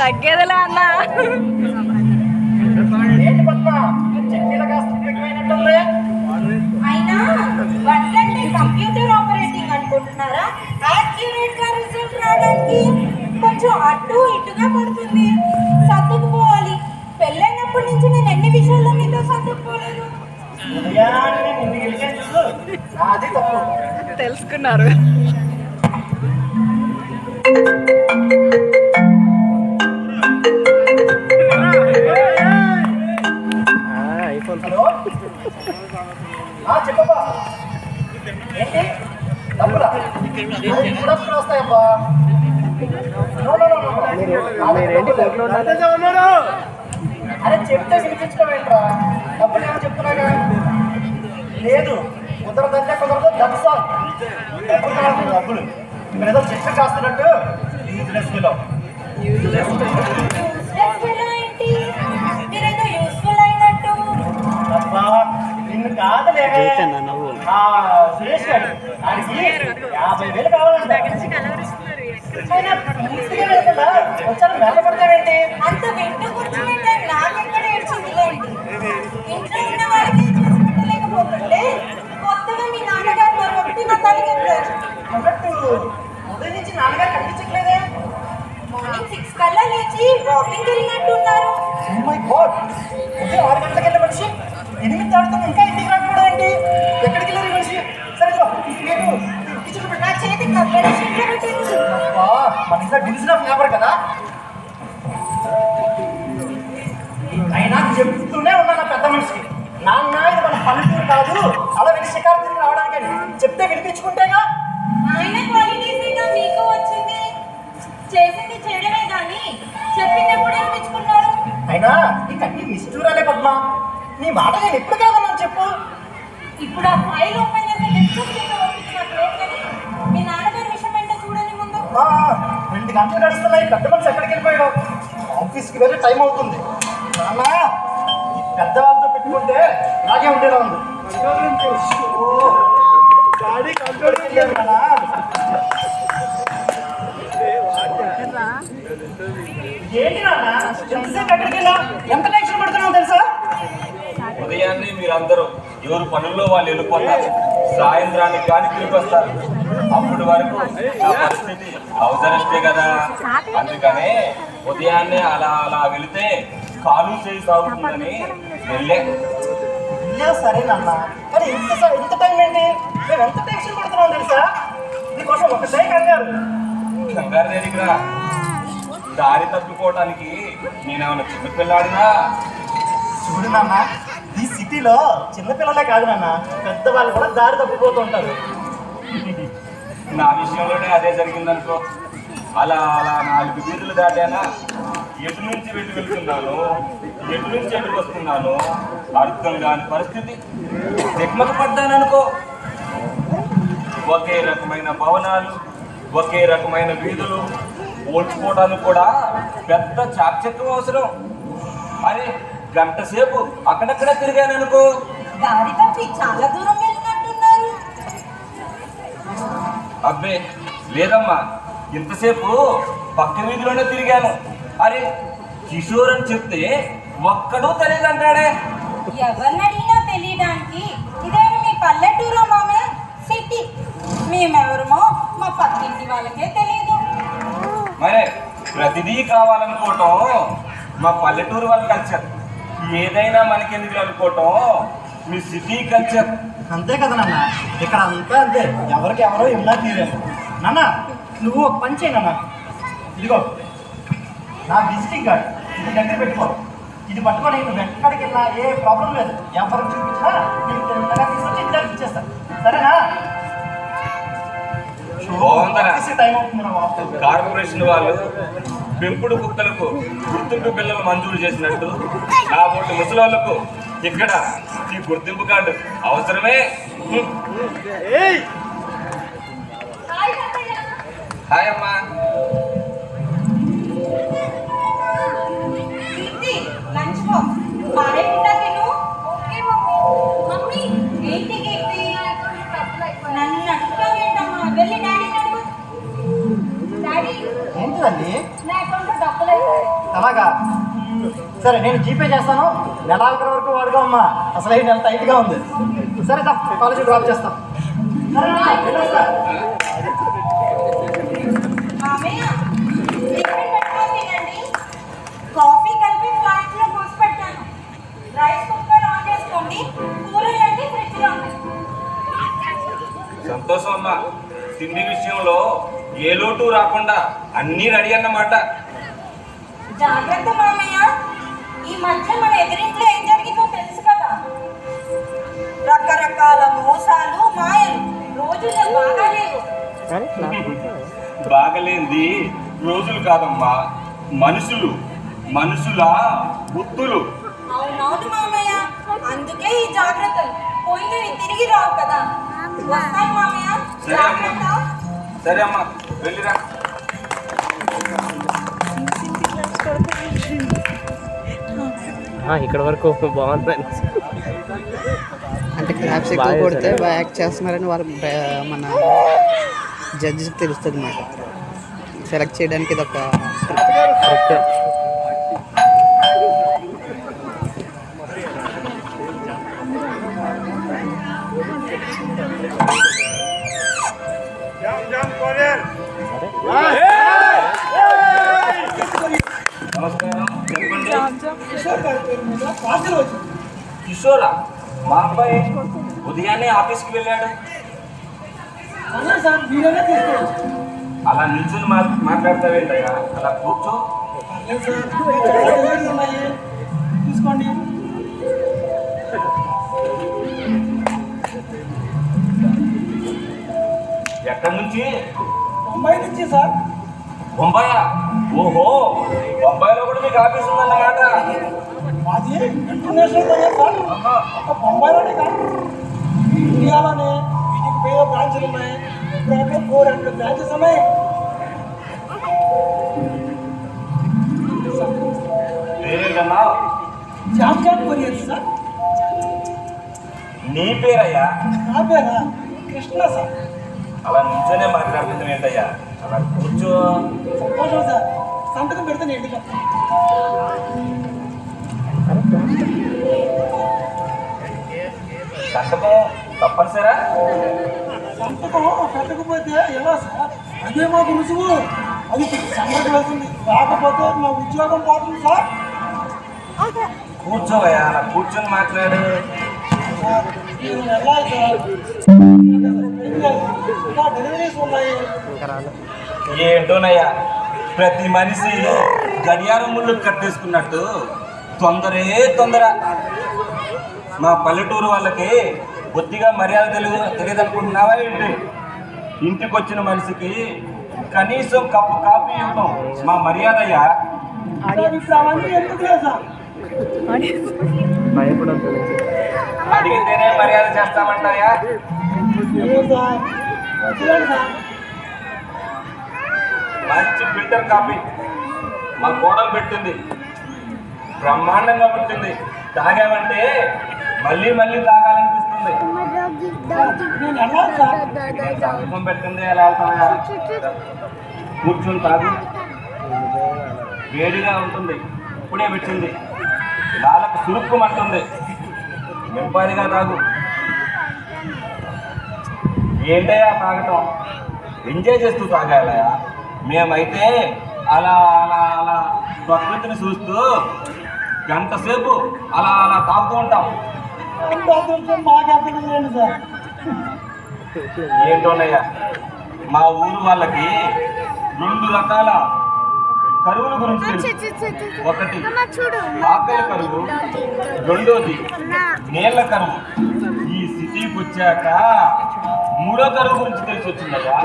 తగ్గేదిలే అన్న. అయినా వంటంటే computer operating అనుకుంటున్నారా? యాక్యురేట్ గా రిజల్ట్ రావడానికి కొంచెం అటు ఇటుగా పడుతుంది. సర్దుకుపోవాలి. పెళ్ళైనప్పటి నుంచి నేను ఎన్ని విషయాల్లో మీతో సర్దుకుపోలేదు. తెలుసుకున్నారు. చెప్పబ్బా ఏంటి తప్పులా కూడా వస్తాయబ్బా. అరే చెప్తే వినిపించుకోవేంట్రా? డబ్బులు ఏమో చెప్తున్నాగా. లేదు కుదరదంటే కుదరదు. డబ్బులు ఇక్కడ ఏదో చెట్లు కాస్తున్నట్టు యూజ్లెస్ ఫీలో. నిన్ను కాదులే సురేష్ గారు ఆయనకి 50,000 కావాలంటే వచ్చాను మేళ పడతావేంటి? అంత వెంట కూర్చుంటే నాకెక్కడ ఏడ్చిందిలేండి. ఇంట్లో ఉన్న వాళ్ళకి చూసిపెట్టలేకపోతుంటే కొత్తగా మీ నాన్నగారు మరొకటి నా తల్లికెత్తారు అన్నట్టు ఉదయం నుంచి నాన్నగారు కనిపించట్లేదే. మార్నింగ్ 6 కల్లా లేచి వాకింగ్ వెళ్ళినట్టు ఉన్నారు. ఉదయం 6 గంటలకు వెళ్ళే మనిషి 8 దాటుతాను ఇంకా ఇంటికి రాకపోవడం ఏంటి? ఎక్కడికి వెళ్ళారు ఈ మనిషి? సరే నా చేతికి కబ్బెడ చెట్లు పెట్టింది. మన ఇంట్లో డివిజన్ ఆఫ్ లేబర్ కదా. అయినా చెప్తూనే ఉన్నా నా పెద్ద మనిషికి, నాన్న ఇది మన పల్లెటూరు కాదు, అలా వెళ్ళి షికారు తిరిగి రావడానికి చెప్తే వినిపించుకుంటేగా. ఆయన క్వాలిటీసేగా మీకు వచ్చింది. చేసింది చేయడమే కానీ చెప్పిందెప్పుడు వినిపించుకున్నారు. అయినా నీకు అన్ని నిష్ఠూరాలే పద్మ. నీ మాట నేను ఎప్పుడు కాదన్నాను చెప్పు. ఇప్పుడు ఆ ఫైల్ ఓపెన్ చేసి డిస్కస్ చేసి మీ నాన్నగారి విషయం ఏంటో చూడండి ముందు. 2 గంటలు గడుస్తున్నాయి. పెద్ద మనిషి ఎక్కడికి వెళ్ళిపోయాడు? ఆఫీస్కి వెళ్ళి టైం అవుతుంది. నాన్న పెద్దవాళ్ళతో పెట్టుకుంటే నాకే ఉండేలా ఉంది. ఏంటి నాన్న ఎంతసేపు ఎక్కడికి వెళ్ళా? ఎంత టెన్షన్ పడుతున్నావు తెలుసా? ఉదయాన్నే మీరందరూ ఎవరు పనుల్లో వాళ్ళు వెళ్ళిపోతారు. సాయంత్రానికి కానీ తిరిగి వస్తారు. అప్పటి వరకు నా పరిస్థితి అవసరస్తే కదా. అందుకనే ఉదయాన్నే అలా వెళితే కాలు చేయి సాగుతుందని వెళ్ళే. సరేనన్న, కానీ ఎంత టైం ఏంటి? మేము ఎంత టెన్షన్ పడుతున్నాం తెలుసా? నీకోసం ఒకటే కంగారు దేనికిరా? దారి తప్పుకోవటానికి నేనేమన్నా చిన్నపిల్లాడినా? చూడు నాన్న, ఈ సిటీలో చిన్నపిల్లలే కాదు నాన్న, పెద్దవాళ్ళు కూడా దారి తప్పిపోతుంటారు. నా విషయంలోనే అదే జరిగిందనుకో. అలా 4 వీధులు దాటానా, ఎటు నుంచి వెళ్తున్నాను, ఎటు నుంచి ఎటు వస్తున్నాను అర్థం కాని పరిస్థితి. దిగ్మత పడ్డాననుకో. ఒకే రకమైన భవనాలు, ఒకే రకమైన వీధులు, పోల్చుకోవడానికి కూడా పెద్ద చాకచక్యం అవసరం. అరే గంట సేపు అక్కడక్కడ తిరిగాను అనుకో. దారి తప్పి చాలా దూరం వెళ్ళినట్టున్నారు. అబ్బే లేదమ్మా, ఇంతసేపు పక్క వీధిలోనే తిరిగాను. అరే కిషోర్ అని చెప్తే ఒక్కడూ తెలియదంటాడే. ఎవరిని అడిగినా తెలియడానికి ఇదేమి మీ పల్లెటూరు మామే సిటీ. మేమెవరమో మా పక్కింటి వాళ్ళకే తెలియదు. మరే ప్రతిదీ కావాలనుకోవటం మా పల్లెటూరు వాళ్ళ కల్చర్. ఏదైనా మనకెందుకు అనుకోవటం మీ సిటీ కల్చర్. అంతే కదా నాన్న, ఇక్కడ అంతా అంతే. ఎవరికి ఎవరో ఇలా తీరారు. నాన్న నువ్వు ఒక పని చేయి నాన్న. ఇదిగో నా విజిటింగ్ కార్డ్, ఇది దగ్గర పెట్టుకో. ఇది పట్టుకొని నువ్వు ఎక్కడికి వెళ్ళినా ఏ ప్రాబ్లం లేదు. ఎవరికి చూపించినా నీకు తీసుకొచ్చి ఇంటి దగ్గర ఇచ్చేస్తాను. సరేనా? టైం అవుతుంది. కార్పొరేషన్ వాళ్ళు పెంపుడు కుక్కలకు గుర్తింపు బిల్లలు మంజూరు చేసినట్టు నా బోటి ముసలోళ్లకు ఇక్కడ ఈ గుర్తింపు కార్డు అవసరమే. హాయ్ అమ్మా. లంచ్ బాక్స్ మారేకుండా తిను. Okay mummy. ఏంటి నన్ను అడుగుతావేంటమ్మా? వెళ్ళి డాడీని అడుగు. డాడీ ఏంటిదండి? నా అకౌంట్లో డబ్బులు అయిపోయాయి. అలాగా సరే నేను జీపే చేస్తాను, నెలాఖరు వరకు వాడుకో అమ్మా, అసలు ఈ నెల టైట్గా ఉంది. సరే కాలేజీ డ్రాప్ చేస్తాం. సరేనా వెళ్ళొస్తా. మామయ్య టిఫిన్ పెట్టుకొని తినండి. కాఫీ కలిపి ఫ్లాస్క్లో పోసి పెట్టాను. రైస్ కుక్కర్ ఆన్ చేసుకోండి. కూరలన్నీ ఫ్రిడ్జ్లో ఉన్నాయి. సంతోషం అమ్మా, తిండి విషయంలో ఏ లోటు రాకుండా అన్నీ రెడీ అన్నమాట. జాగ్రత్త మామయ్య, ఈ మధ్య మన ఎదురింట్లో ఏం జరిగిందో తెలుసు కదా. రకరకాల మోసాలు మాయలు రోజుల్లో బాగా లేవు. బాగలేంది రోజులు కాదమ్మా, మనుషుల బుద్ధులు. అవునవును మామయ్య, అందుకే ఈ జాగ్రత్తలు. పోయినవి తిరిగి రావు కదా. వస్తాను మామయ్య, జాగ్రత్త. సరే అమ్మా, వెళ్ళిరా. ఇక్కడ వరకు బాగుందని అంటే క్లాప్స్ ఎక్కువ కొడితే బాగా యాక్ట్ చేస్తున్నారని వారు మన జడ్జికి తెలుస్తుంది అన్నమాట. సెలెక్ట్ చేయడానికి ఇది ఒక నమస్కారం, చెప్పండి. కిషోరా, మా అబ్బాయి ఉదయాన్నే ఆఫీస్కి వెళ్ళాడు. అలా నిల్చుని మాట్లాడతావేంటయ్యా? అలా కూర్చో. తీసుకోండి. ఎక్కడి నుంచి? ముంబై నుంచి సార్. బొంబాయా? ఓహో, బొంబాయిలో కూడా మీకు ఆఫీస్ ఉందన్నమాట. అది ఇంటర్నేషనల్ సార్. ఒక బొంబాయిలోనే కాదు, ఇండియాలోనే వీటికి పేరు బ్రాంచ్లు ఉన్నాయి. ఇప్పుడు 400 బ్రాంచెస్ ఉన్నాయి. పేరేంటన్నా? Job courier sir. నీ పేరయ్యా? నా పేరా కృష్ణ సార్. అలా నిల్చొనే మాట్లాడుతుంది ఏంటయ్యా? అలా కూర్చో. సంతోషం సార్. సంతకం పెడితే నేను ఇంటికి సంతకం తప్పనిసరా? సంతకం పెట్టకపోతే ఎలా సార్? అదే మాకు రుజువు. అది సంతకం వెళ్తుంది, రాకపోతే మా ఉద్యోగం పోతుంది సార్. కూర్చోవయ్యా, అలా కూర్చొని మాట్లాడు. సార్ మీరు వెళ్ళాలి సార్. ఇంకా డెలివరీస్ ఉన్నాయి. ఏంటోనయ్యా, ప్రతి మనిషి గడియారం ముళ్ళు కట్టేసుకున్నట్టు తొందర. మా పల్లెటూరు వాళ్ళకి బొత్తిగా మర్యాద తెలియదు అనుకుంటున్నావా ఏంటి? ఇంటికి వచ్చిన మనిషికి కనీసం కప్పు కాఫీ ఇవ్వటం మా మర్యాదయ్యా. ఇప్పుడు అవన్నీ ఎందుకు లేదు సార్? అడిగితేనే మర్యాద చేస్తామంటాయా? ఎందుకు సార్? వచ్చినాడు సార్. మంచి ఫిల్టర్ కాఫీ మా కోడలు పెట్టింది, బ్రహ్మాండంగా పెట్టింది. తాగామంటే మళ్ళీ తాగాలనిపిస్తుంది. నేను వెళ్ళాలి సార్. సంతకం పెట్టింది ఎలా అవుతాయా? కూర్చొని తాగు, వేడిగా ఉంటుంది. ఇప్పుడే పెట్టింది, నాలకు సురుక్కుమంటుంది. నింపాదిగా తాగు. ఏంటయ్యా తాగటం? ఎంజాయ్ చేస్తూ తాగాలయా? మేమైతే అలా ప్రకృతిని చూస్తూ గంట సేపు అలా తాగుతూ ఉంటాం. మాకు లేదు సార్. ఏంటోనయ్యా, మా ఊరు వాళ్ళకి 2 రకాల కరువుల గురించి తెలుసు. ఒకటి ఆకలి కరువు, రెండోది నీళ్ల కరువు. ఈ సిటీకి వచ్చాక 3వ కరువు గురించి తెలిసి వచ్చిందయ్యా.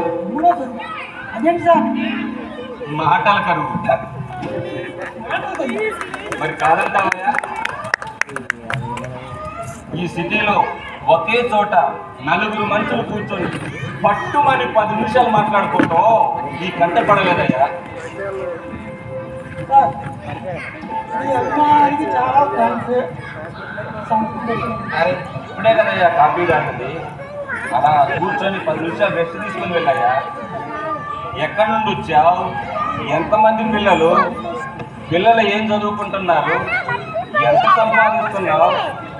అదేంటి సార్? మాటల కరువు. మరి కాదంటావయ్యా? ఈ సిటీలో ఒకే చోట 4 మనుషులు కూర్చొని పట్టుమని 10 నిమిషాలు మాట్లాడుకోవటం ఈ కంట పడలేదయ్యా. సార్ ఈ అభిమానానికి చాలా థ్యాంక్స్. అరే ఇప్పుడే కదయ్యా కాఫీ తాగింది. అలా కూర్చొని 10 నిమిషాలు రెస్ట్ తీసుకుని వెళ్ళాయా. ఎక్కడి నుండి వచ్చావు? ఎంతమంది పిల్లలు? పిల్లలు ఏం చదువుకుంటున్నారు, ఎంత సంపాదిస్తున్నావు,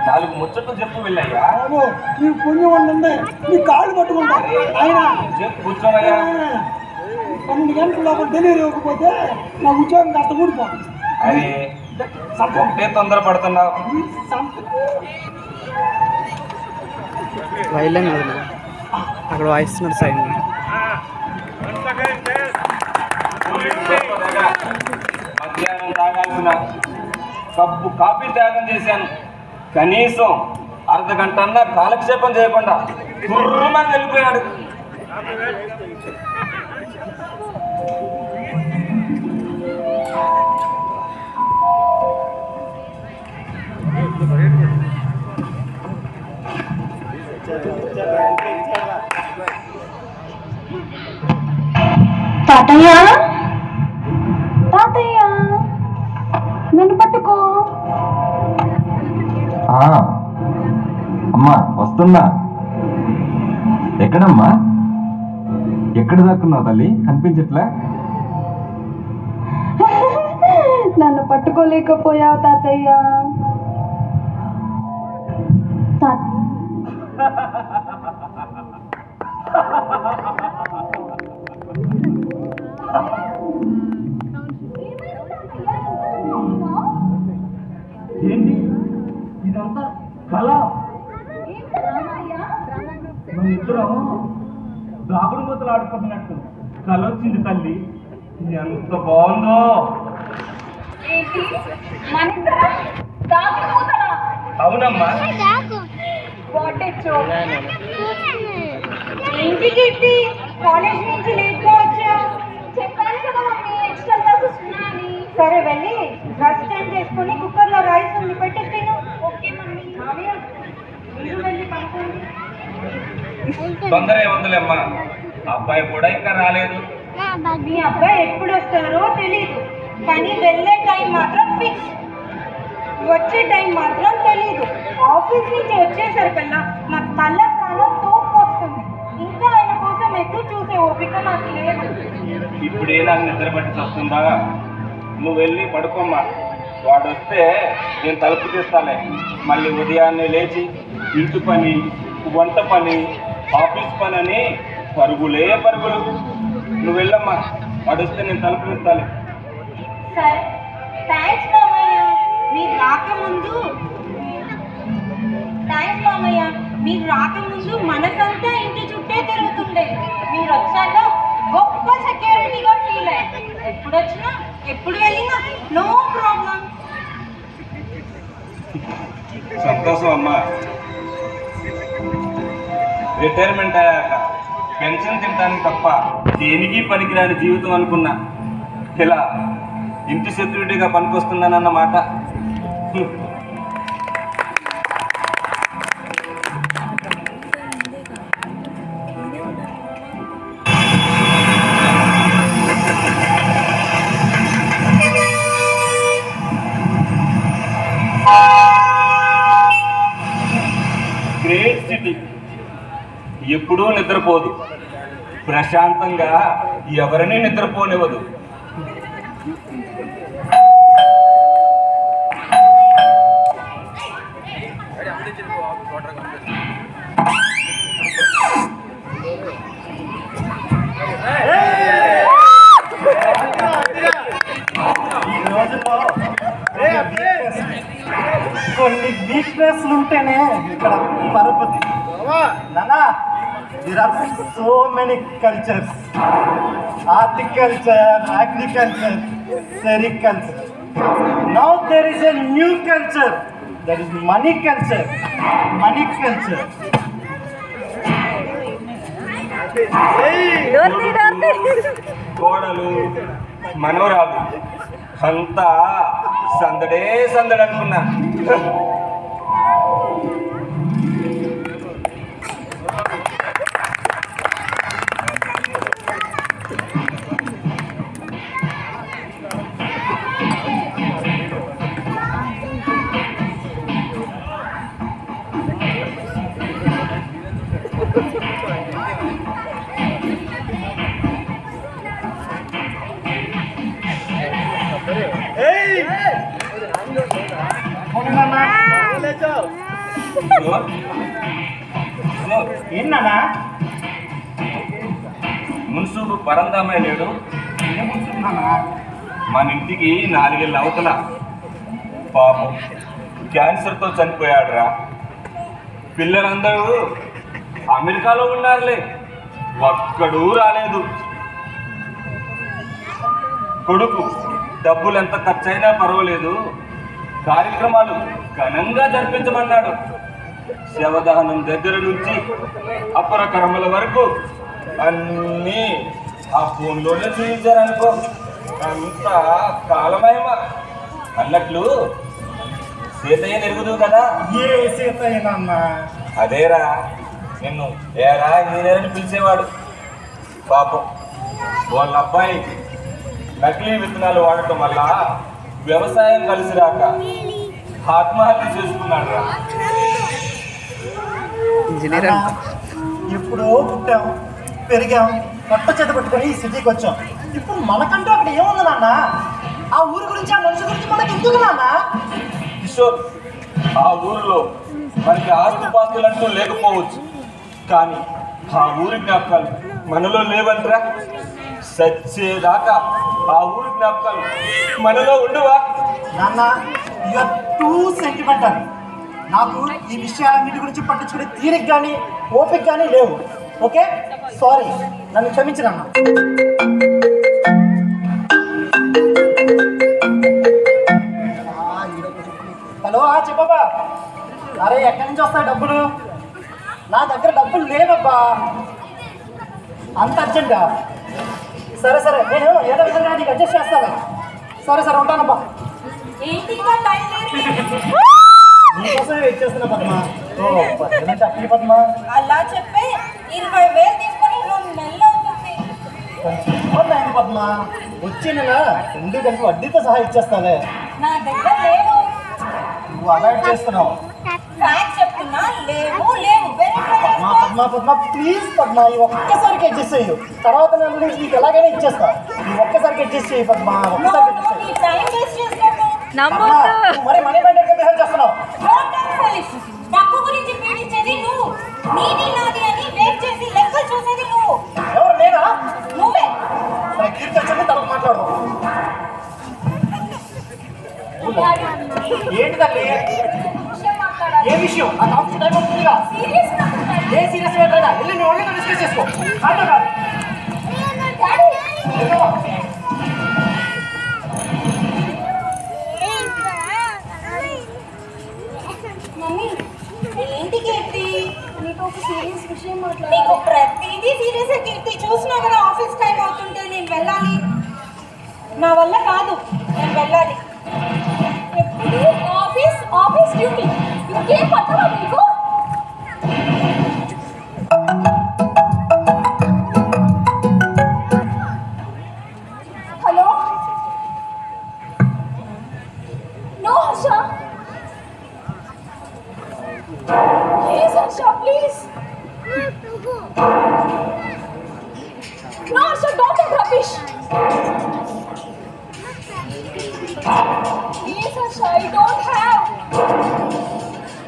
4 ముచ్చట్లు చెప్పు వెళ్ళయ్యా. బాబు నీ పుణ్యం ఉండండి, నీ కాళ్ళు పట్టుకుంటా ఆయన చెప్పు కూర్చోవయ్యా. 12 గంటల లోపల డెలివరీ ఇవ్వకపోతే నా ఉద్యోగం కాస్త ఊడిపోతుంది. అది ఒకటే తొందర పడుతున్నావు. వైలెన్ అది అక్కడ వాయిస్తున్నాడు సైడ్. మధ్యాహ్నం తాగాల్సిన కప్పు కాఫీ త్యాగం చేశాను. కనీసం అర్ధగంట అన్నా కాలక్షేపం చేయకుండా గుర్రమని వెళ్ళిపోయాడు. తాతయ్య తాతయ్య నన్ను పట్టుకో. అమ్మా వస్తున్నా. ఎక్కడమ్మా, ఎక్కడ దాక్కున్నావు తల్లి, కనిపించట్లే? నన్ను పట్టుకోలేకపోయావు తాతయ్య. ఏంటి ఇదంతా కళ? మన ఇద్దరం దాగుడు మూతలు ఆడుకుంటున్నట్టు కళ వచ్చింది తల్లి. ఎంత బాగుందో. అవునమ్మా. ఇంటికి కాలేజ్ నుంచి లేట్గా వచ్చా. చెప్పాను కదా మమ్మీ ఎక్స్ట్రా క్లాసెస్ ఉన్నాయని. సరే వెళ్ళి డ్రెస్ చేంజ్ చేసుకొని కుక్కర్లో రైస్ ఉంది పెట్టి తిను. Okay mummy. మీరు వెళ్ళి పడుకోండి. తొందర ఏముందిలేమ్మా, అబ్బాయి కూడా ఇంకా రాలేదు. మీ అబ్బాయి ఎప్పుడు వస్తారో తెలీదు, కానీ వెళ్ళే టైం మాత్రం ఫిక్స్, వచ్చే టైం మాత్రం తెలీదు. ఆఫీస్ నుంచి వచ్చేసరికల్లా నా తల ప్రాణం తోపు వస్తుంది. ఇంకా ఆయన కోసం ఎదురు చూసే ఓపిక నాకు లేదు. ఇప్పుడే నాకు నిద్ర పట్టి వస్తుందా? నువ్వు వెళ్ళి పడుకోమ్మా. వాడు వస్తే నేను తలుపు తీస్తాలే. మళ్ళీ ఉదయాన్నే లేచి ఇంటి పని, వంట పని, ఆఫీస్ పని అని పరుగులే పరుగులు. నువ్వు వెళ్ళమ్మా, వాడు వస్తే నేను తలుపు తీస్తాలే. సరే, థ్యాంక్స్ మామయ్య. మీరు రాకముందు మనసంతా ఇంటి చుట్టే తిరుగుతుండే. మీరు వచ్చాక గొప్ప సెక్యూరిటీగా ఫీల్ అయ్యి ఎప్పుడు వచ్చినా ఎప్పుడు వెళ్ళినా నో ప్రాబ్లం. సంతోషం అమ్మా. రిటైర్మెంట్ అయ్యాక పెన్షన్ తినడానికి తప్ప దేనికి పనికిరాని జీవితం అనుకున్నా, ఇలా ఇంటి సెక్యూరిటీగా పనికొస్తుందన్నమాట. గ్రేట్ సిటీ ఎప్పుడూ నిద్రపోదు, ప్రశాంతంగా ఎవరిని నిద్రపోనివ్వదు. ఈ రోజుల్లో కొన్ని వీక్నెస్లు ఉంటేనే ఇక్కడ పరపతి. నానా, there are so many cultures: horticulture, agriculture, sericulture. Now there is a new culture, that is money culture. Money culture. కోడలు, మనోరాలు అంతా సందడే సందడి అనుకున్నా. Hey! ఏంటన్నా మున్సూబు పరందామయ్య లేడు. ఏమవుతున్నానా? మన ఇంటికి 4 ఏళ్ళ అవతల పాపం క్యాన్సర్తో చనిపోయాడురా. పిల్లలందరూ అమెరికాలో ఉన్నారులే, ఒక్కడూ రాలేదు. కొడుకు డబ్బులు ఎంత ఖర్చైనా పర్వాలేదు, కార్యక్రమాలు ఘనంగా జరిపించమన్నాడు. శవదహనం దగ్గర నుంచి అపర కర్మల వరకు అన్నీ ఆ ఫోన్లోనే చూపించారనుకో. అంత కాలమహిమ అన్నట్లు సీతయ్య ఎరుగుదు కదా. ఏ సీతయ్యనన్నా? అదేరా, నిన్ను ఏరా ఇంజనీర్ అని పిలిచేవాడు. పాపం వాళ్ళ అబ్బాయి నకిలీ విత్తనాలు వాడటం వల్ల వ్యవసాయం కలిసి రాక ఆత్మహత్య చేసుకున్నాడు రా. ఇంజనీర్ అంట. ఎప్పుడో పుట్టాం, పెరిగాం, కొత్త చేత పట్టుకొని ఈ సిటీకి వచ్చాం. ఇప్పుడు మనకంటూ అక్కడ ఏముంది నాన్న? ఆ ఊరి గురించి, ఆ మనిషి గురించి మనకి ఎందుకు నాన్న? కిషోర్, ఆ ఊరిలో మనకి ఆస్తిపాస్తులంటూ లేకపోవచ్చు, కానీ ఆ ఊరి జ్ఞాపకాలు మనలో లేవంటరా. సచ్చేదాకా ఆ ఊరి జ్ఞాపకాలు మనలో ఉండవా? నాన్న, యు ఆర్ టూ సెంటిమెంటల్. నాకు ఈ విషయాలన్నిటి గురించి పట్టించుకునే తీరిక కానీ ఓపిక కానీ లేవు. ఓకే, సారీ, నన్ను క్షమించు నాన్న. హలో, చెప్పబ్బా. అరే, ఎక్కడి నుంచి వస్తాయి డబ్బులు? నా దగ్గర డబ్బులు లేవబ్బా. అంత అర్జెంటా? సరే సరే, నేను ఏదో విధంగా నీకు అడ్జస్ట్ చేస్తాను. సరే సరే, ఉంటానబ్బా. ఏంటి ఇంకా టైం లేదు? నీకోసమే వెయిట్ చేస్తున్నా పద్మ. ఓ, పద్మ అక్కడి పద్మ. అలా చెప్పే 20,000 తీసుకొని 2 నెలలు అవుతుంది. కొంచెం ఇబ్బంది అయింది పద్మ. వచ్చే నెల 2 కలిపి వడ్డీతో సహా ఇచ్చేస్తాలే. నా దగ్గర లేవు. నువ్వు అవాయిడ్ చేస్తున్నావు. ఫ్యాక్ట్ చెప్తున్నా, లేవు లేవు. వేరే పద్మ పద్మ పద్మ, ప్లీజ్ పద్మ, ఈ ఒక్కసారికి అడ్జస్ట్ చెయ్యి. తర్వాత నెల నుంచి నీకు ఎలాగైనా ఇచ్చేస్తా. ఈ ఒక్కసారికి అడ్జస్ట్ చెయ్యి పద్మ, ఒక్కసారికి అడ్జస్ట్ చెయ్యి. టైం వేస్ట్ చేసుకోకు. పద్మ, నువ్వు మరి మనీ మైండెడ్గా బిహేవ్ చేస్తున్నావు. డబ్బు గురించి పీడించేది నువ్వు. నీది నాది అని వెయిట్ చేసి లెక్కలు చూసేది నువ్వు. ఎవరు, నేనా? నువ్వే. సరే, కీర్తి వచ్చింది, తర్వాత మాట్లాడు. ఏంటి తల్లి? విషయం మాట్లాడాలి. ఏ విషయం? నాకు ఆఫీస్ టైం అవుతుందిగా. సీరియస్ గా మాట్లాడాలి. ఏ సీరియస్ లేదా? వెళ్ళి నువ్వు ఓన్లీ డిస్కస్ చేసుకో. కాదు కాదు. డాడీ, మమ్మీ, ఏంటి కీర్తి? నీకు ఒక సీరియస్ విషయం మాట్లాడాలి. నీకు ప్రతిదీ సీరియస్ కీర్తి. చూసినా కదా ఆఫీస్ టైం అవుతుంటే నేను వెళ్ళాలి. నా వల్ల కాదు, నేను వెళ్ళాలి. ఎప్పుడు ఆఫీస్ ఆఫీస్ డ్యూటీ. ఇంకేం పట్టవా నీకు? Hello, no Harsha, please Harsha, please. No, Harsha, don't take rubbish. Please, Harsha, I don't have.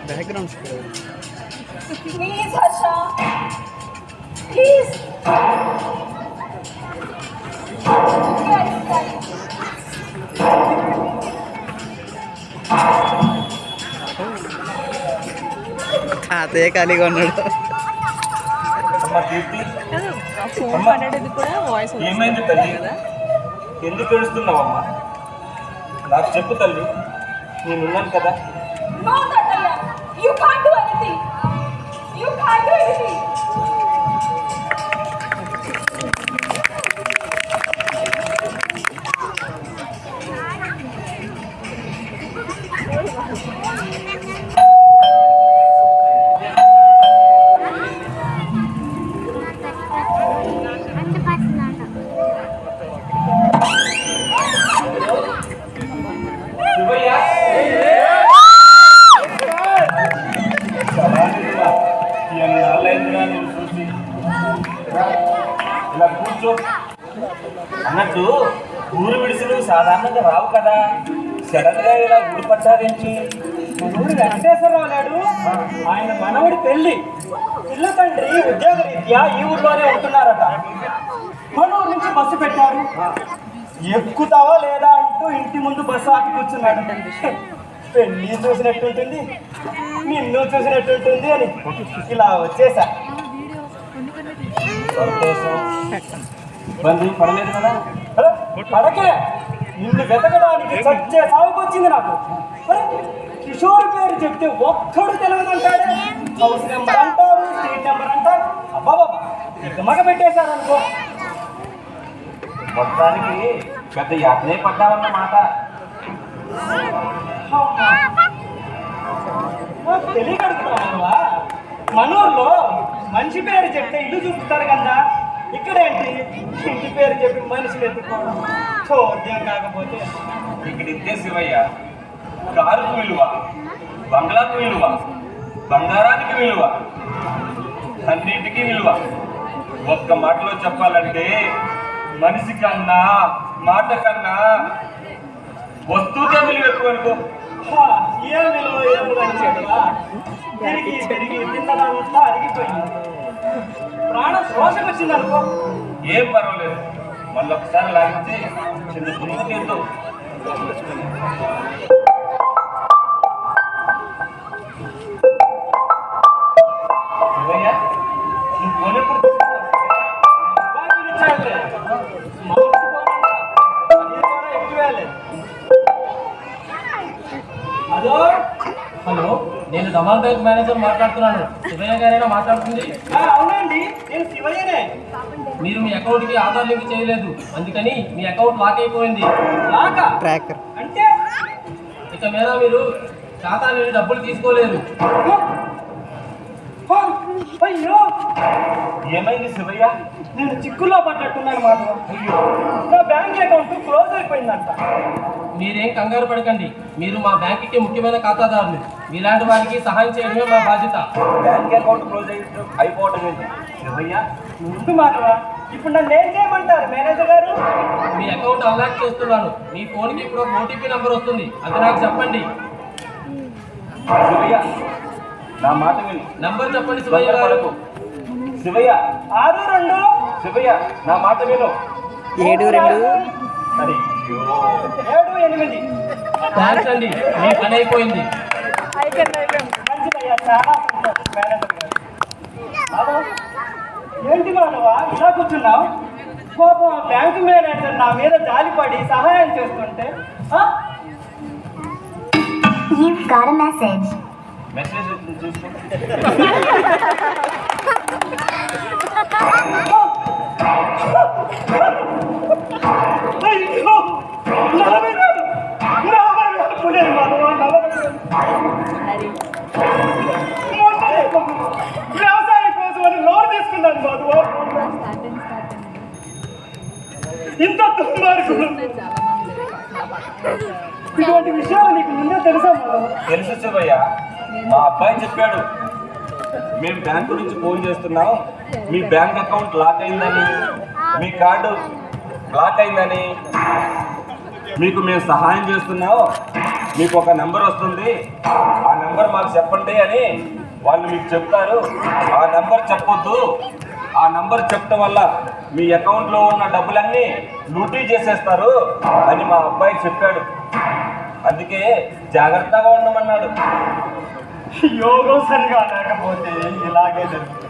Background score. Please, Harsha. Please. తాతయ్య ఖాళీగా ఉన్నాడు. అమ్మ కీర్తి, అమ్మ, ఏమైంది తల్లి? ఎందుకు ఏడుస్తున్నావమ్మా? నాకు చెప్పు తల్లి, నేనున్నాను కదా. No, Tataya. You can't do anything. You can't do anything. Shivayya, ఎన్నాళ్ళైందిరా నేను చూసి. ఇలా కూర్చో. అన్నట్టు ఊరు విడిసిలు సాధారణంగా రావు కదా, సడన్ గా ఇలా ఊరు పడ్డారేంటి? మనూరు వెంకటేశ్వరరావు లేడు, ఆయన మనవడి పెళ్లి. పిల్ల తండ్రి ఉద్యోగ రీత్యా ఈ ఊర్లోనే ఉంటున్నారట. మనూరు నుంచి బస్సు పెట్టారు. ఎక్కుతావా లేదా అంటూ ఇంటి ముందు బస్సు ఆపి కూర్చున్నాడు. పెళ్లి చూసినట్టుంటుంది, నిన్ను చూసినట్టుంటుంది అని ఇలా వచ్చేసా. పడలేదు కదా? పడకే, నిన్ను వెతకడానికి చచ్చే సాగుకొచ్చింది నాకు. అరే, కిషోర్ పేరు చెప్తే ఒక్కడు తెలియదంటాడే. హౌస్ నెంబర్ అంటారు, స్ట్రీట్ నెంబర్ అంటారు. అబ్బాబా, ఇక మగ పెట్టేశారు అనుకో. మొత్తానికి పెద్ద యాత్నే పడ్డావన్నమాట. నాకు తెలియకడుగుతున్నావా? మనూరులో మనిషి పేరు చెప్తే ఇల్లు చూపుతారు కదా, ఇక్కడేంటి ఇంటి పేరు చెప్పి మనిషిని ఎత్తుకోవడం చోద్యం. కాకపోతే ఇక్కడ ఇద్దే శివయ్య, కారుకు విలువ, బంగ్లాకు విలువ, బంగారానికి విలువ, అన్నింటికీ విలువ. ఒక్క మాటలో చెప్పాలంటే మనిషి కన్నా, మాట కన్నా వస్తువుకే విలువ ఎక్కువ అనుకో. ఏం విలువ ఏమో అని చెప్పా. తిరిగి తిరిగి తిన్నదంతా అరిగిపోయింది. ప్రాణం శోషకొచ్చింది అనుకో. ఏం పర్వాలేదు, మళ్ళీ ఒకసారి లాగించి చిన్న పురుగుకి ఎంతో. శివయ్య, నువ్వు పోనప్పుడు అదో, హలో, నేను ధమాల్ బ్యాంక్ మేనేజర్ మాట్లాడుతున్నాను. శివయ్య గారైనా మాట్లాడుతుంది? అవునండి, నేను శివయ్యనే. మీరు మీ అకౌంట్కి ఆధార్ లింక్ చేయలేదు, అందుకని మీ అకౌంట్ లాక్ అయిపోయింది. లాకా ట్రాకర్. అంటే ఇక మీద మీరు ఖాతా నుండి డబ్బులు తీసుకోలేరు. అయ్యో, ఏమైంది శివయ్య? నేను చిక్కుల్లో పడ్డట్టున్నాను మాధవ. నా బ్యాంక్ అకౌంట్ క్లోజ్ అయిపోయిందంట. మీరేం కంగారు పడకండి, మీరు మా బ్యాంకుకి ముఖ్యమైన ఖాతాదారులు. మీలాంటి వారికి సహాయం చేయడమే మా బాధ్యత. బ్యాంక్ అకౌంట్ క్లోజ్ అయిపోవటం ఏంటి శివయ్య? ముందు మాధవ, ఇప్పుడు నన్ను ఏం చేయమంటారు మేనేజర్ గారు? మీ అకౌంట్ అన్లాక్ చేస్తున్నాను. మీ ఫోన్కి ఇప్పుడు ఒక ఓటీపీ నంబర్ వస్తుంది, అది నాకు చెప్పండి. శివయ్య, నా మాట విను. నంబర్ చెప్పండి శివయ్య గారు. శివయ్య, 62 శివయ్య, నా మాట విను. 72 అయ్యో, 78. థ్యాంక్స్ అండి, మీ పని అయిపోయింది. మంచిదయ్యా, చాలా సంతోషం మేనేజర్ గారు. మాధవ, ఏంటి మాధవ ఇలా కూర్చున్నావు? పాపం బ్యాంకు మేనేజర్ నా మీద జాలిపడి సహాయం చేస్తుంటే You've got a message. Message చూసుకో. అయ్యో, 40,000 పుణ్యం మాధవ, 40,000. వ్యవసాయం కోసం అని లోన్ తీసుకున్నాను మాధవ. ఇంత దుర్మార్గులు, ఇటువంటి విషయాలు నీకు ముందే తెలుసా మాధవ? తెలుసు శివయ్య, మా అబ్బాయి చెప్పాడు. మేము బ్యాంకు నుంచి ఫోన్ చేస్తున్నాం, మీ బ్యాంక్ అకౌంట్ లాక్ అయిందని, మీ కార్డు లాక్ అయిందని, మీకు మేము సహాయం చేస్తున్నాం, మీకు ఒక నెంబర్ వస్తుంది, ఆ నెంబర్ మాకు చెప్పండి అని వాళ్ళు మీకు చెప్తారు. ఆ నెంబర్ చెప్పొద్దు, ఆ నెంబర్ చెప్పడం వల్ల మీ అకౌంట్లో ఉన్న డబ్బులన్నీ లూటీ చేసేస్తారు అని మా అబ్బాయి చెప్పాడు. అందుకే జాగ్రత్తగా ఉండమన్నాడు. యోగం సరిగా లేకపోతే ఇలాగే జరుగుతుంది.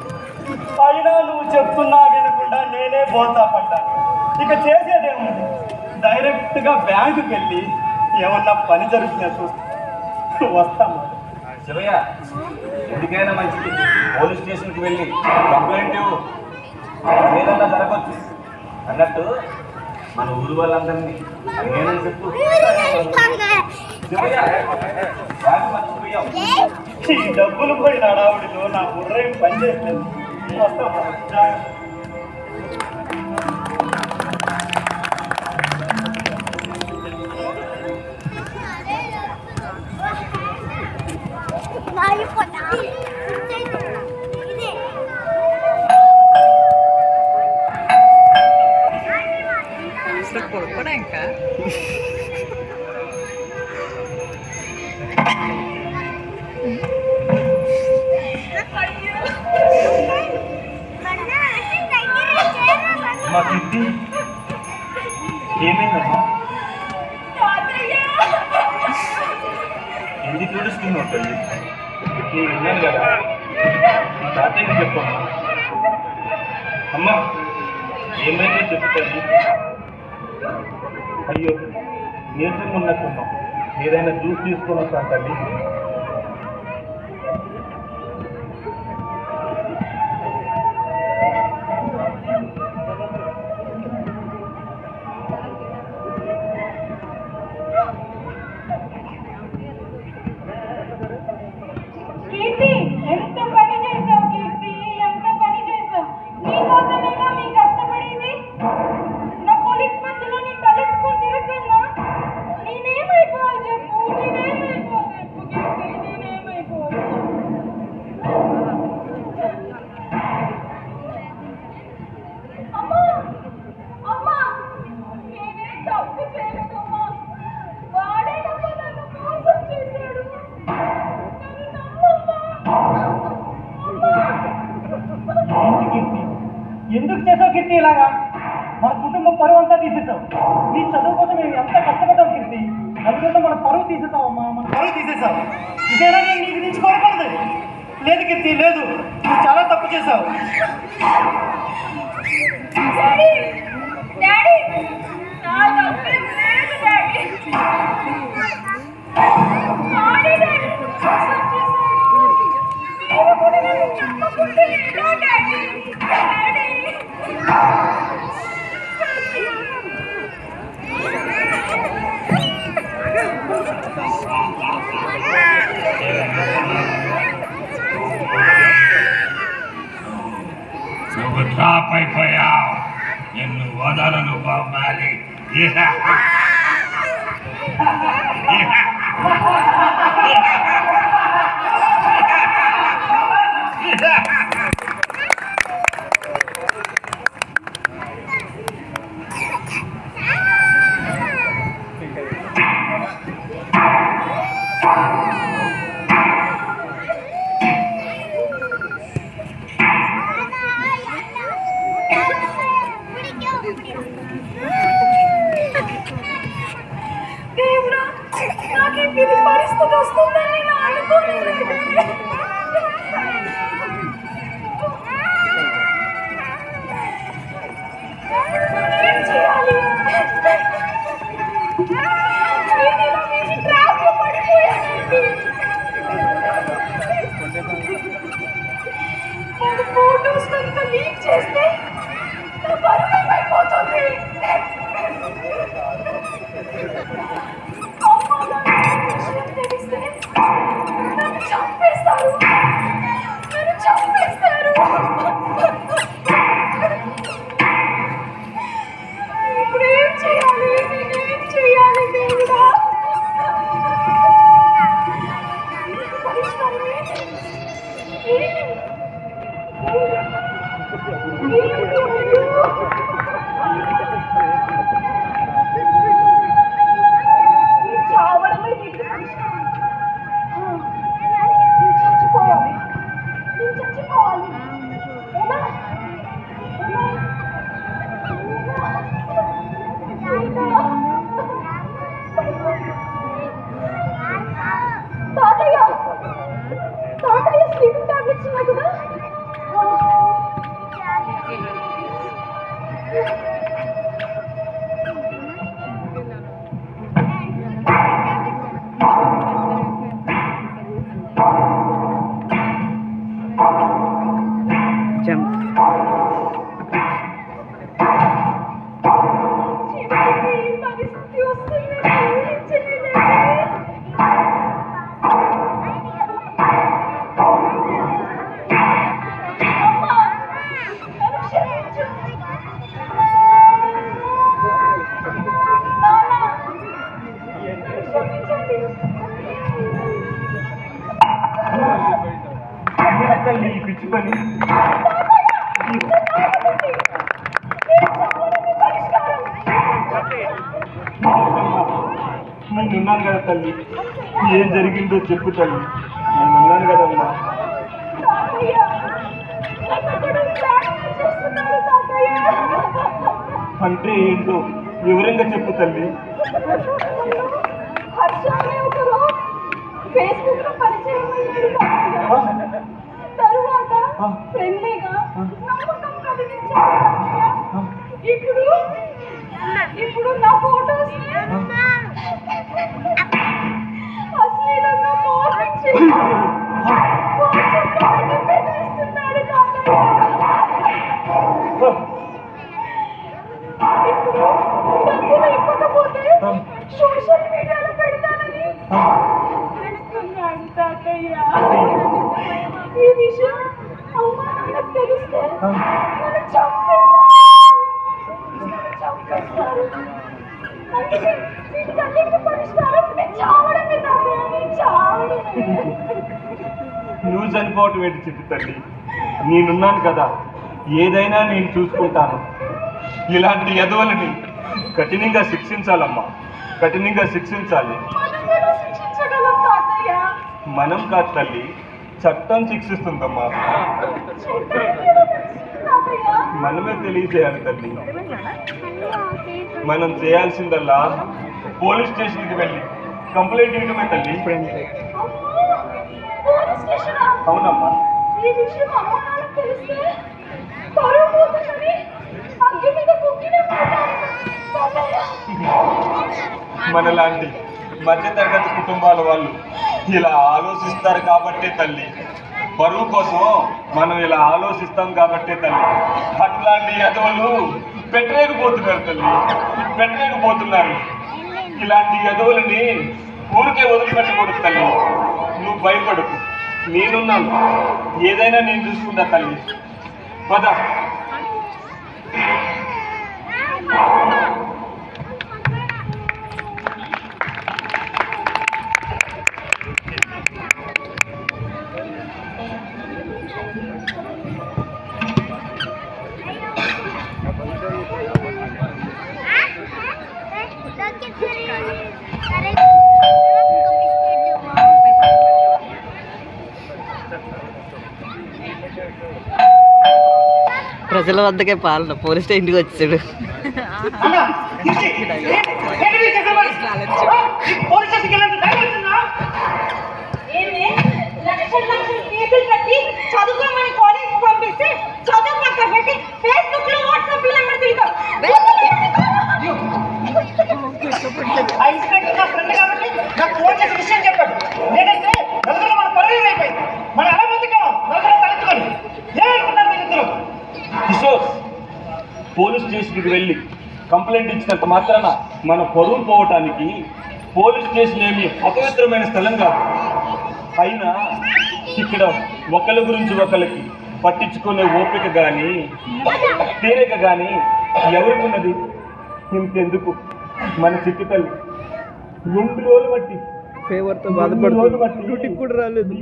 అయినా నువ్వు చెప్తున్నా వినకుండా నేనే బోల్తా పడ్డాను. ఇక చేసేదేముంది, డైరెక్ట్గా బ్యాంకుకి వెళ్ళి ఏమన్నా పని జరుగుతుందా చూస్తూ వస్తాము. శివయ్య, ఎందుకైనా మంచిది పోలీస్ స్టేషన్కి వెళ్ళి కంప్లైంట్ ఇవ్వు, ఏదన్నా జరగచ్చు అన్నట్టు మన ఊరు వాళ్ళందరినీ అడిగేనని చెప్పు. శివయ్య, బ్యాగ్ మర్చిపోయావు. ఈ డబ్బులు పోయిన అడావుడిలో నా బుర్రేం పని చేయట్లేదు. వస్తాము, జాగ్రత్త. కొడుకోడా ఇంకా మా కీర్తి ఏమైందమ్మా? ఎందుకు ఏడుస్తున్నావు తల్లి? నేను విన్నాను కదా, తాతయ్యకి చెప్పమ్మా. అమ్మా ఏమైందో చెప్పు తల్లి. అయ్యో నీరసంగా ఉన్నట్టున్నాం, ఏదైనా జ్యూస్ తీసుకొని వస్తాను తల్లి. కీర్తి, ఎంత పని చేసావు కీర్తి, ఎంత పని చేసావు. నీకోసమేగా మీ కష్టపడేది. నా కొలీగ్స్ మధ్యలో నీ తలెత్తుకొని తిరగన్నా నేనేమైపోవాలి చెప్పు, నేనేమైపోవాలి చెప్పు కీర్తి, నేనేమైపోవాలి. అమ్మా అమ్మా, నేనేం తప్పు చేయలేదమ్మా. వాడేనమ్మా నన్ను మోసం చేశాడు. ఎందుకు చేసావు కీర్తి ఇలాగా? మన కుటుంబం పరువు అంతా తీసేసావు. నీ చదువు కోసం మేము ఎంత కష్టపడ్డావు కీర్తి. అందువల్ల మన పరువు తీసేసావు అమ్మా, మన పరువు తీసేసావు. ఇదేనా నేను నీ గురించి కోరుకున్నది? లేదు కీర్తి, లేదు, నువ్వు చాలా తప్పు చేసావు. డాడీ, డాడీ, నా తప్పేం లేదు డాడీ. డాడీ, డాడీ, మోసం చేశాడు. మీరు కూడా నన్ను చెప్పకుండా ఎలా డాడీ? డాడీ. నువ్వు డ్రాప్ అయిపోయావు, నిన్ను వదలను బాబాలి. దేవుడా, నాకు ఈ పరిస్థితి వస్తుందని నేను అనుకోలేదు. ఏం చేయాలి? నేను ఇలా వీటి ట్రాప్లో పడిపోయానండి. మన ఫోటోస్ కనుక లీక్ చేస్తే నా పరువు ఏమైపోతుంది? నన్ను చంపేస్తారు. ఇప్పుడు ఏం చేయాలి? నేనేం చేయాలి దేవుడా? చావడమే చచ్చిపోవాలి. నేను చచ్చిపోవాలి. తాతయ్య, తాతయ్య స్లీపింగ్ టాబ్లెట్స్ ఉన్నాయి కదా? జంప్. పరిస్థితి వస్తుంది, ఏం చేయలేదు. అమ్మా, నన్ను క్షమించు. నాన్న, క్షమించండి. తల్లి ఈ పిచ్చి పని. నేను ఉన్నాను కదా తల్లి, ఏం జరిగిందో చెప్పు తల్లి. నేను అన్నాను కదమ్మా. తాతయ్య నన్ను బ్లాక్మెయిల్ చేస్తున్నాడు తాతయ్య. అంటే ఏంటో వివరంగా చెప్పు తల్లి. హర్ష అనే ఒకరు ఫేస్బుక్ లో పరిచయం అయ్యాడు తాతయ్య. తరువాత ఫ్రెండ్లీగా నమ్మకం కలిగించాడు తాతయ్య. ఇప్పుడు నా ఫోటోస్ అశ్లీలంగా మోసించి వాట్సాప్లో పెట్టి బెదిరిస్తున్నాడు తాతయ్య. ఇప్పుడు డబ్బులు ఇవ్వకపోతే సోషల్ మీడియాలో పెడతానని బెదిరిస్తున్నాడు తాతయ్య. ఈ విషయం అమ్మ నాన్నకు తెలిస్తే నన్ను చంపేస్తారు. అందుకే వీటికన్నిటికీ పరిష్కారం నేను చావడమే తాతయ్య, నేను చావడమే. నువ్వు చనిపోవటం ఏంటి చిట్టి తల్లి? నేనున్నాను కదా, ఏదైనా నేను చూసుకుంటాను. ఇలాంటి ఎదవలని కఠినంగా శిక్షించాలమ్మా, కఠినంగా శిక్షించాలి. మనమేనా శిక్షించగలం తాతయ్య? మనం కాదు తల్లి, చట్టం శిక్షిస్తుందమ్మా. తాతయ్య మనమే తెలియజేయాలి తల్లి. మనం చేయాల్సిందల్లా పోలీస్ స్టేషన్కి వెళ్ళి కంప్లైంట్ ఇవ్వడమే తల్లి. పోలీస్ స్టేషనా? అవునమ్మా. ఈ విషయం అమ్మ నాన్నకు తెలిస్తే పరువు పోతుందని అగ్గి మీద కుక్కినే పడతారు తాతయ్య. మనలాంటి మధ్యతరగతి కుటుంబాల వాళ్ళు ఇలా ఆలోచిస్తారు కాబట్టే తల్లి, పరువు కోసం మనం ఇలా ఆలోచిస్తాం కాబట్టే తల్లి, అట్లాంటి ఎదవలు పెట్టలేకపోతున్నారు తల్లి, పెట్టలేకపోతున్నారు. ఇలాంటి ఎదవలని ఊరికే వదిలిపెట్టకూడదు తల్లి. నువ్వు భయపడకు, నేనున్నాను, ఏదైనా నేను చూసుకుంటా తల్లి. పద. ప్రజల వద్దకే పాలన పోలీస్ స్టేషన్కి వచ్చాడు. ఏమే లక్షల ఫీజులు కట్టి చదువుకోమని కాలేజ్ పంపిస్తే చదువు పక్కన పెట్టి ఫేస్బుక్ లో వాట్సాప్ లో నెంబర్ తిరుగుతావు. ఆ ఇన్స్పెక్టర్ నా ఫ్రెండ్ కాబట్టి నాకు ఫోన్ చేసి విషయం చెప్పాడు. లేదంటే నలుగురు మన పరువు అయిపోయింది. మన ఎలా బతుకాం నలుగురు తలెత్తుకొని ఏమనుకున్నారు మీరిద్దరు? కిషోర్, పోలీస్ స్టేషన్కి వెళ్ళి కంప్లైంట్ ఇచ్చినంత మాత్రాన మన పరువు పోవటానికి పోలీస్ స్టేషన్ ఏమి అపవిత్రమైన స్థలం కాదు. అయినా ఇక్కడ ఒకరి గురించి ఒకరికి పట్టించుకునే ఓపిక కానీ తీరిక కానీ ఎవరికున్నది? ఇంకెందుకు మన చిట్టి తల్లి 2 రోజులు బట్టి ఫేవర్తో డ్యూటీకి కూడా రాలేదు.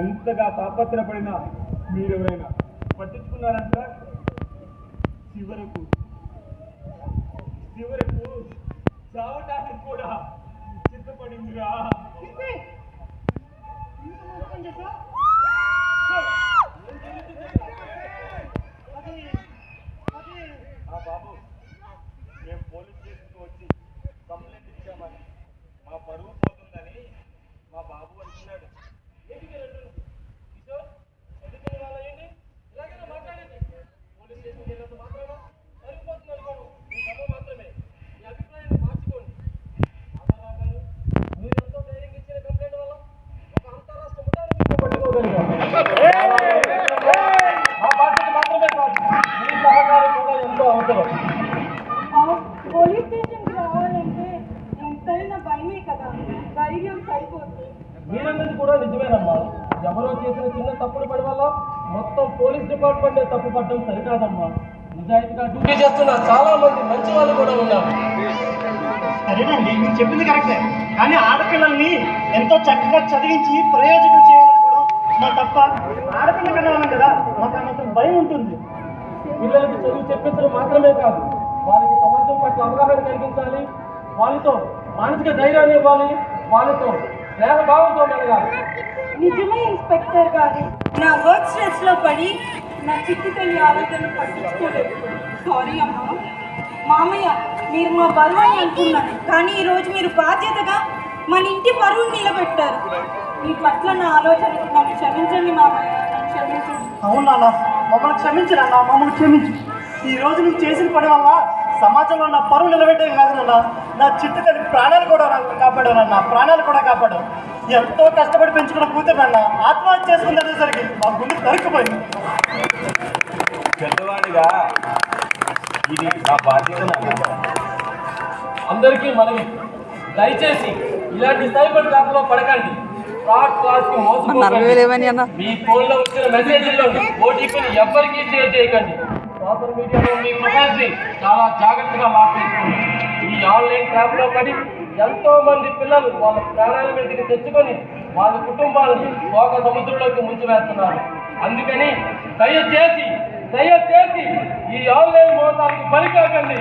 ఎంతగా తాపత్రపడినా మీరెవరైనా పట్టించుకున్నారంట? చివరకు చావటానికి కూడా సిద్ధపడిందిరా. బాబు, మేము పోలీస్ స్టేషన్కి వచ్చి కంప్లైంట్ ఇచ్చామని మా పరువు పోతుందని మా బాబు అంటున్నాడు. పోలీస్ స్టేషన్కి రావాలంటే ఎంతైనా భయమే కదా, ధైర్యం సరిపోతుంది. మీరన్నది కూడా నిజమేనమ్మా. ఎవరో చేసిన చిన్న తప్పుల పడి వల్ల మొత్తం పోలీస్ డిపార్ట్మెంటే తప్పు పడడం సరికాదమ్మా. నిజాయితీగా డ్యూటీ చేస్తున్న చాలా మంది మంచి వాళ్ళు కూడా ఉన్నారు. సరేనండి, మీరు చెప్పింది కరెక్టే. కానీ ఆడపిల్లల్ని ఎంతో చక్కగా చదివించి ప్రయోజనం చేయాలనుకోవడం మా తప్ప. ఆడపిల్ల కన్నా కదా మాకు అన్నంత భయం ఉంటుంది. పిల్లలకి చదువు చెప్పించడం మాత్రమే కాదు, వాళ్ళకి సమాజం పట్ల అవగాహన కలిగించాలి, వాళ్ళతో మానసిక ధైర్యాన్ని ఇవ్వాలి, వాళ్ళతో స్నేహభావంతో మెలగాలి. నిజమే ఇన్స్పెక్టర్ గారు, నా వర్క్ స్ట్రెస్ లో పడి నా చిట్టి తల్లి ఆలోచనలు పట్టించుకోలేదు. సారీ అమ్మా. మామయ్య, మీరు మా బరువు అని అనుకున్నాను, కానీ ఈరోజు మీరు బాధ్యతగా మన ఇంటి బరువును నిలబెట్టారు. మీ పట్ల నా ఆలోచన నన్ను క్షమించండి మామయ్య, నన్ను క్షమించండి. అవును నాన్న, మమ్మల్ని క్షమించు నాన్న, మమ్మల్ని క్షమించు. ఈ రోజు నువ్వు చేసిన పని వల్ల సమాజంలో నా పరువు నిలబెట్టేది కాదు నాన్న, నా చిట్టు తల్లి ప్రాణాలు కూడా కాపాడావు నాన్న, ప్రాణాలు కూడా కాపాడావు. ఎంతో కష్టపడి పెంచుకున్న కూతురు నాన్న ఆత్మహత్య చేసుకునేసరికి మా గుండె తరుక్కుపోయింది. పెద్దవాడిగా ఇది నా బాధ్యత నాన్న. అందరికీ మనవి, దయచేసి ఇలాంటి సైబర్ ట్రాప్లో పడకండి. ఫ్రాడ్ కాల్స్కి మోసపోకండి. మీ ఫోన్లో వచ్చిన మెసేజ్లో ఓటీపీని ఎవ్వరికీ షేర్ చేయకండి. సోషల్ మీడియాలో మీ ప్రొఫైల్ని చాలా జాగ్రత్తగా లాక్ చేసుకోండి. ఈ ఆన్లైన్ ట్రాప్లో పడి ఎంతో మంది పిల్లలు వాళ్ళ ప్రాణాల మీదకి తెచ్చుకొని వాళ్ళ కుటుంబాలను శోక సముద్రంలోకి ముంచివేస్తున్నారు. అందుకని దయచేసి ఈ ఆన్లైన్ మోసాలకు బలి కాకండి.